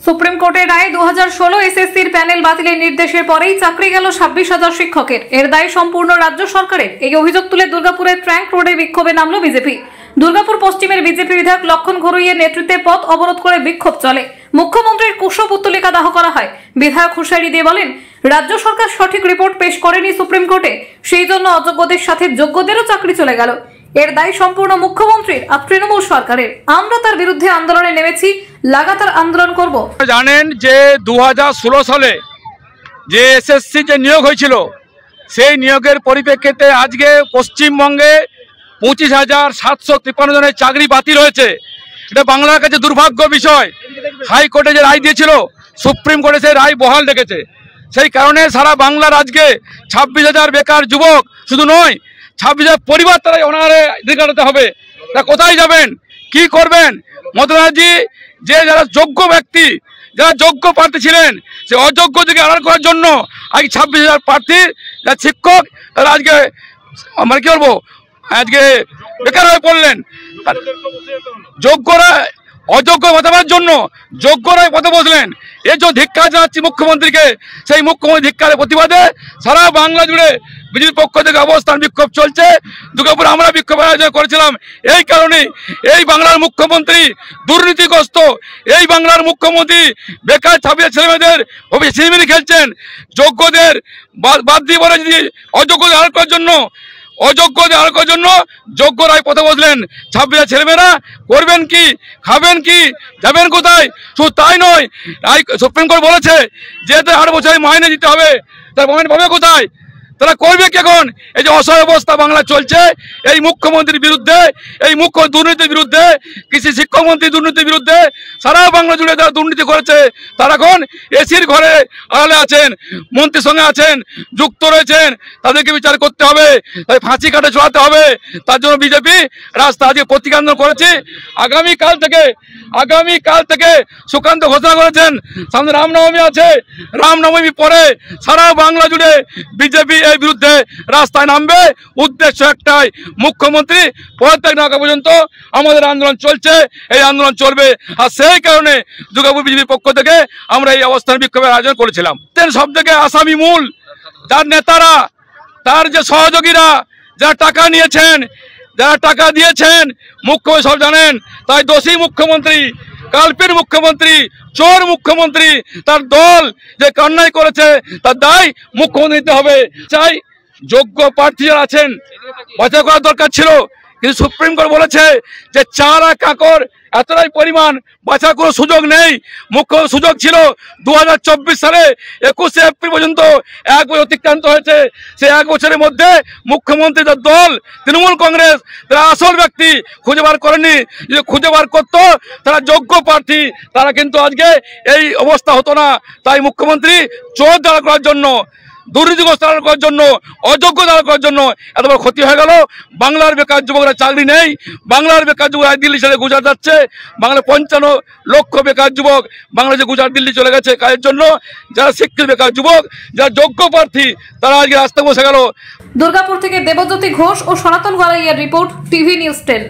Supreme কোর্টের রায় 2016 এসএসসির panel বাতিলের নির্দেশের পরেই চাকরি গেল 26,000 শিক্ষকের। এর দায় সম্পূর্ণ রাজ্য সরকারের। এই অভিযোগ তুলে দুর্গাপুরের ট্র্যাঙ্ক রোডে বিক্ষোভে নামল বিজেপি। দুর্গাপুর পশ্চিমের বিজেপি বিধায়ক লক্ষণ ঘরুইয়ের নেতৃত্বে পথ অবরোধ করে বিক্ষোভ চলে। মুখ্যমন্ত্রীর কুশব উত্তোলিকা দাহ করা হয়। বিধায়ক হুঁশিয়ারি দিয়ে বলেন, রাজ্য সরকার সঠিক রিপোর্ট পেশ করেনি সুপ্রিম কোর্টে, সেই জন্য অযোগ্যদের সাথে যোগ্যদেরও চাকরি চলে গেল। এর দায় সম্পূর্ণ মুখ্যমন্ত্রীর আর তৃণমূল সরকারের। আমরা তার বিরুদ্ধে আন্দোলনে নেমেছি, লাগাতার আন্দোলন করব। জানেন যে 2016 সালে যে এসএসসি যে নিয়োগ হয়েছিল, সেই নিয়োগের পরিপ্রেক্ষিতে আজকে পশ্চিমবঙ্গে 25,753 জনের চাকরি বাতিল হয়েছে। এটা বাংলার কাছে দুর্ভাগ্য বিষয়। হাইকোর্টে যে রায় দিয়েছিল, সুপ্রিম কোর্টে সেই রায় বহাল রেখেছে। সেই কারণে সারা বাংলার আজকে 26,000 বেকার যুবক শুধু নয়, 26,000 পরিবার তারা অনাহারে দিন কাটাতে হবে। তা কোথায় যাবেন, কি করবেন? মমতা ব্যানার্জি যে যারা যোগ্য ব্যক্তি, যারা যোগ্য প্রার্থী ছিলেন, সে অযোগ্য দিকে আড়াল করার জন্য আজকে 26,000 প্রার্থীর যারা শিক্ষক তারা আজকে আমরা কি বলবো, আজকে বেকার হয়ে পড়লেন। যোগ্যরা অযোগ্য বাঁচাবার জন্য যোগ্যরাই পথে বসলেন। এর জন্য ধিক্কার জানাচ্ছি মুখ্যমন্ত্রীকে। সেই মুখ্যমন্ত্রী ধিক্কারের প্রতিবাদে সারা বাংলা জুড়ে বিজেপির পক্ষ থেকে অবস্থান বিক্ষোভ চলছে। দুর্গাপুরে আমরা বিক্ষোভ আয়োজন করেছিলাম এই কারণে। এই বাংলার মুখ্যমন্ত্রী দুর্নীতিগ্রস্ত, এই বাংলার মুখ্যমন্ত্রী বেকার ছাপিয়ে ছেলেমেয়েদের ছিনিমিনি খেলছেন। যোগ্যদের বাদ দিয়ে বলে যদি অযোগ্যদের আড়াল করার জন্য, অযোগ্যদের আড়াল করার জন্য যোগ্যরাই পথে বসলেন। 26,000 ছেলেমেয়েরা করবেন কি, খাবেন কি, যাবেন কোথায়? শুধু তাই নয়, সুপ্রিম কোর্ট বলেছে যে 8 বছরের মাইনে দিতে হবে। তার মাইনে পাবে কোথায়? তারা করবে কি এখন? এই যে অসহায় অবস্থা বাংলা চলছে, এই মুখ্যমন্ত্রীর বিরুদ্ধে, এই মুখ্য দুর্নীতির বিরুদ্ধে, কৃষি শিক্ষামন্ত্রী দুর্নীতির বিরুদ্ধে সারা বাংলা জুড়ে যারা দুর্নীতি করেছে তারা এখন এসির ঘরে আড়ালে আছেন, মন্ত্রীর সঙ্গে আছেন, যুক্ত রয়েছেন। তাদেরকে বিচার করতে হবে, তাই ফাঁসি কাটে চড়াতে হবে। তার জন্য বিজেপি রাস্তা আজকে প্রতিজ্ঞা আন্দোলন করেছি। আগামীকাল থেকে সুকান্ত ঘোষণা করেছেন, সামনে রামনবমী আছে, রামনবমী পরে সারা বাংলা জুড়ে বিজেপি এই বিরুদ্ধে রাস্তায় নামবে। উদ্দেশ্য একটাই, মুখ্যমন্ত্রী পদত্যাগ না করা পর্যন্ত আমাদের আন্দোলন চলছে, এই আন্দোলন চলবে। আর সেই কারণে দুর্গাপুর বিজেপির পক্ষ থেকে আমরা এই অবস্থান বিক্ষোভের আয়োজন করেছিলাম। সব থেকে আসামি মূল যার নেতারা, তার যে সহযোগীরা যারা টাকা নিয়েছেন, যারা টাকা দিয়েছেন, মুখ্যমন্ত্রী সব জানেন। তাই দোষী মুখ্যমন্ত্রী, কালপির মুখ্যমন্ত্রী, চোর মুখ্যমন্ত্রী, তার দল যে অন্যায় করেছে তার দায় মুখ্যমন্ত্রী নিতে হবে। চাই যোগ্য প্রার্থী যারা আছেন বাছাই করার দরকার ছিল, কিন্তু সুপ্রিম কোর্ট বলেছে যে চারা কাকর এতটাই পরিমাণ বাছার কোনো সুযোগ নেই। মুখ্য সুযোগ ছিল 2024 সালে 21শে এপ্রিল পর্যন্ত 1 বছর অতিক্রান্ত হয়েছে। সেই 1 বছরের মধ্যে মুখ্যমন্ত্রী তার দল তৃণমূল কংগ্রেস তারা আসল ব্যক্তি খুঁজে বার করেনি। যদি খুঁজে বার করতো তারা যোগ্য প্রার্থী, তারা কিন্তু আজকে এই অবস্থা হতো না। তাই মুখ্যমন্ত্রী চোর দাঁড় করার জন্য, দুর্নীতিগ্রস্ত দাঁড় করার জন্য, অযোগ্য দাঁড় করার জন্য এত বড় ক্ষতি হয়ে গেল। বাংলার বেকার যুবকরা চাকরি নেই, বাংলার বেকার যুবকরা দিল্লি ছেড়ে গুজরাট যাচ্ছে। বাংলার 55 লক্ষ বেকার যুবক বাংলাদেশে গুজরাট দিল্লি চলে গেছে কাজের জন্য। যারা শিক্ষিত বেকার যুবক, যারা যোগ্য প্রার্থী, তারা আজকে রাস্তায় বসে গেল। দুর্গাপুর থেকে দেবজ্যোতি ঘোষ ও সনাতন গড়াইয়ার রিপোর্ট, টিভি নিউজ 10।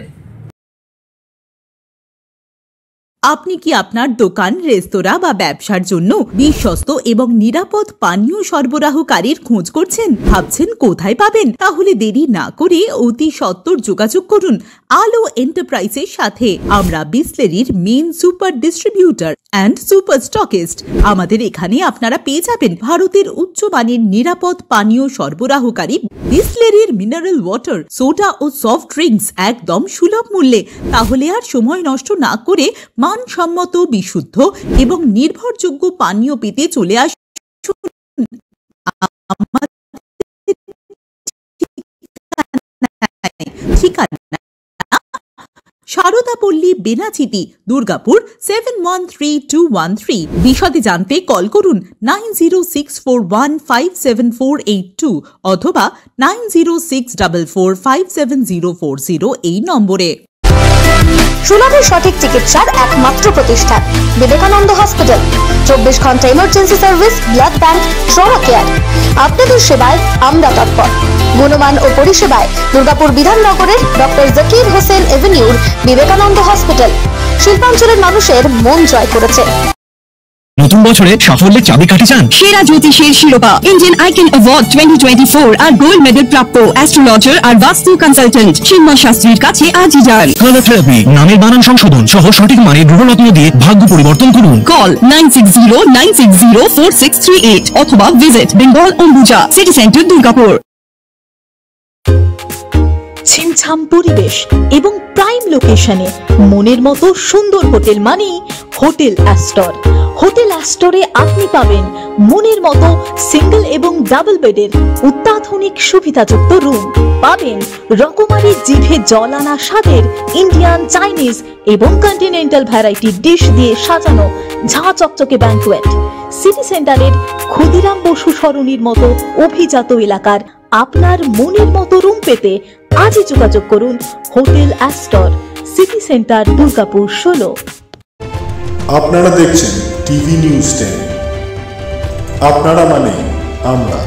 আপনি কি আপনার দোকান, রেস্তোরাঁ বা ব্যবসার জন্য বিশ্বস্ত এবং নিরাপদ পানীয় সরবরাহকারীর খোঁজ করছেন? ভাবছেন কোথায় পাবেন? তাহলে দেরি না করে অতি সত্বর যোগাযোগ করুন আলো এন্টারপ্রাইজের সাথে। আমরা বিসলেরির main super distributor and super stockist. আমাদের এখানে আপনারা পেয়ে যাবেন ভারতের উচ্চমানের নিরাপদ পানীয় সরবরাহকারী বিসলেরির মিনারেল ওয়াটার, সোডা ও সফট ড্রিঙ্কস একদম সুলভ মূল্যে। তাহলে আর সময় নষ্ট না করে মানসম্মত, বিশুদ্ধ এবং নির্ভরযোগ্য পানীয় পেতে চলে আসুন ঠিকানা সারদাপল্লী, বেনাচিতি, দুর্গাপুর 713213। বিশদে জানতে কল করুন 9064157482 অথবা 9064457040 এই নম্বরে। সুলভের সঠিক চিকিৎসার একমাত্র প্রতিষ্ঠান বিবেকানন্দ হসপিটাল। 24 ঘন্টা emergency service, blood bank, trauma care. আপনাদের সেবায় আমরা তৎপর। গুণমান ও পরিষেবায় দুর্গাপুর বিধাননগরের ডক্টর জাকির হোসেন এভিনিউর বিবেকানন্দ হসপিটাল শিল্পাঞ্চলের মানুষের মন জয় করেছে। নতুন বছরে সাফল্যের চাবিকাঠি চান? সেরা জ্যোতিষের শিরোপা, ইন্ডিয়ান আইকন অ্যাওয়ার্ড 2024 আর গোল্ড মেডেল প্রাপ্ত অ্যাস্ট্রোলজার আর বাস্তু কনসালটেন্ট চিন্ময় শাস্ত্রীর কাছে আজই যান। কালার থেরাপি, নামের বানান সংশোধন সহ সঠিক মানের গ্রহরত্ন দিয়ে ভাগ্য পরিবর্তন করুন। কল 9609604638 অথবা visit Bengal Ambuja city centre, Durgapur. ছিমছাম পরিবেশ এবং প্রাইম লোকেশনে মনের মতো সুন্দর হোটেল মানেই হোটেল অ্যাস্টর। হোটেল অ্যাস্টরে আপনি পাবেন মনের মতো সিঙ্গেল এবং ডাবল বেডের অত্যাধুনিক সুবিধাযুক্ত রুম, পাবেন রকমারি জিভে জল আনা স্বাদের ইন্ডিয়ান, চাইনিজ এবং কন্টিনেন্টাল ভ্যারাইটি ডিশ দিয়ে সাজানো ঝাঁ চকচকে ব্যাংকোয়েট। সিটি সেন্টারের ক্ষুদিরাম বসু সরণির মতো অভিজাত এলাকার আপনার মনের মতো রুম পেতে আজই যোগাযোগ করুন hotel Astor, city centre, Durgapur 16। আপনারা দেখছেন টিভি নিউজ 10। আপনারা মানে আমরা।